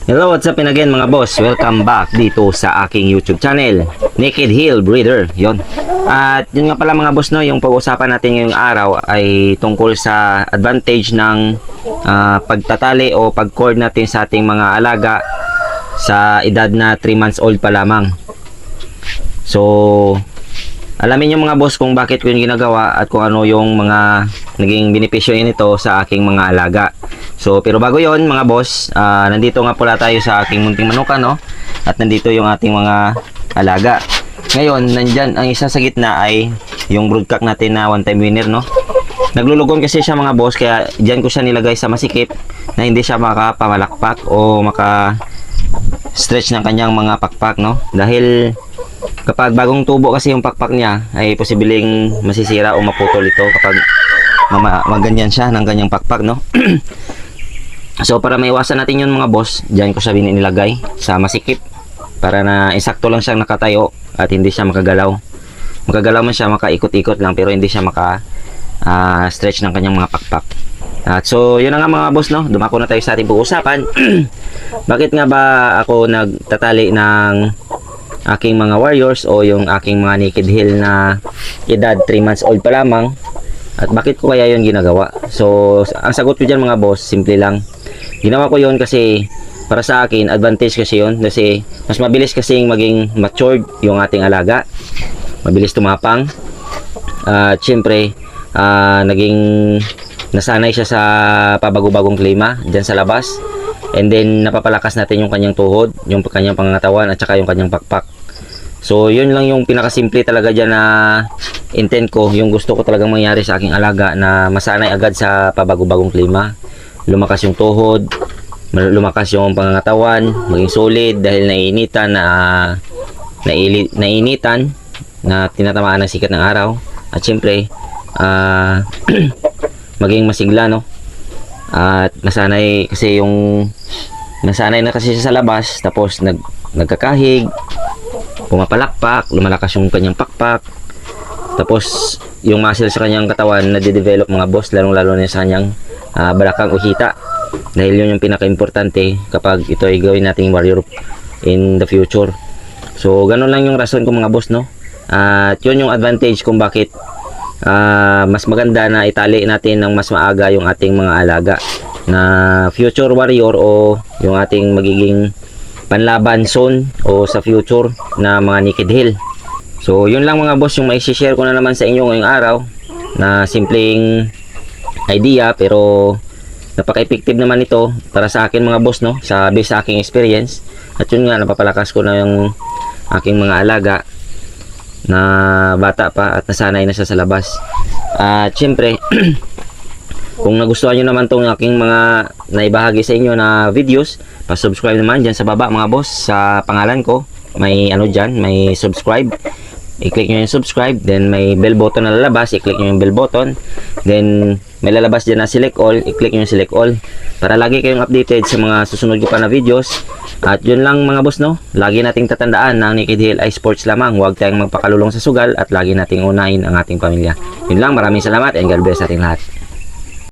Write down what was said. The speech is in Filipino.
Hello, what's up again mga boss? Welcome back dito sa aking YouTube channel, Naked Hill Breeder. Yon. At yun nga pala mga boss, no, yung pag-uusapan natin ngayong araw ay tungkol sa advantage ng pagtatali o pag-cord natin sa ating mga alaga sa edad na 3 months old pa lamang. So, alamin nyo mga boss kung bakit ko yung ginagawa at kung ano yung mga naging benepisyo nito sa aking mga alaga. So, pero bago yon mga boss, nandito nga pala tayo sa aking munting manuka, no? At nandito yung ating mga alaga. Ngayon, nandyan, ang isa sa gitna ay yung broodcock natin na one-time winner, no? Naglulugon kasi siya mga boss, kaya dyan ko siya nilagay sa masikip na hindi siya makapamalakpak o maka-stretch ng kanyang mga pakpak, no? Dahil kapag bagong tubo kasi yung pakpak niya, ay posibleng masisira o maputol ito kapag maganyan siya ng kanyang pakpak, no? So para maiwasan natin yun mga boss, dyan ko siya binilagay sa masikip para na insakto lang siyang nakatayo at hindi siya makagalaw. Makagalaw man siya, makaikot-ikot lang, pero hindi siya stretch ng kanyang mga pakpak. At so yun na nga mga boss, no? Dumako na tayo sa ating pag-usapan. Bakit nga ba ako nagtatali ng aking mga warriors o yung aking mga Naked Hill na edad 3 months old pa lamang? At bakit ko kaya yun ginagawa? So ang sagot ko dyan mga boss, simple lang. Ginawa ko yun kasi para sa akin, advantage kasi yun. Kasi mas mabilis kasing maging matured yung ating alaga. Mabilis tumapang. At syempre, naging nasanay siya sa pabago-bagong klima dyan sa labas. And then, napapalakas natin yung kanyang tuhod, yung kanyang pangangatawan, at saka yung kanyang pakpak. So, yun lang yung pinakasimple talaga dyan na intent ko. Yung gusto ko talagang mangyari sa aking alaga na masanay agad sa pabago-bagong klima. Lumakas yung tuhod, lumakas yung pangangatawan, maging solid dahil naiinitan na tinatamaan ng sikat ng araw. At syempre, maging masigla, no? At nasanay kasi nasanay na kasi siya sa labas, tapos nagkakahig, pumapalakpak, lumalakas yung kanyang pakpak, tapos yung muscle sa kanyang katawan nade-develop mga boss, lalong-lalo na sa kanyang balakang o hita, dahil yun yung pinaka-importante kapag ito ay gawin nating warrior in the future. So ganun lang yung rason ko mga boss, no? At yun yung advantage kung bakit mas maganda na itali natin ng mas maaga yung ating mga alaga na future warrior o yung ating magiging panlaban soon o sa future na mga Naked Hill. So yun lang mga boss yung mai-share ko na naman sa inyo ngayong araw na simpleng idea, pero napaka-effective naman ito para sa akin mga boss, no? Based sa aking experience. At yun nga, napapalakas ko na yung aking mga alaga na bata pa at nasanay na siya sa labas. At syempre kung nagustuhan nyo naman tong aking mga naibahagi sa inyo na videos, pa-subscribe naman dyan sa baba mga boss, sa pangalan ko may ano dyan, may subscribe. I-click nyo yung subscribe, then may bell button na lalabas, i-click nyo yung bell button, then may lalabas dyan na select all, i-click nyo yung select all para lagi kayong updated sa mga susunod ko pa na videos. At yun lang mga boss, no? Lagi nating tatandaan na ang Naked Hill ay sports lamang. Huwag tayong magpakalulong sa sugal at lagi nating unahin ang ating pamilya. Yun lang, maraming salamat and God bless ating lahat.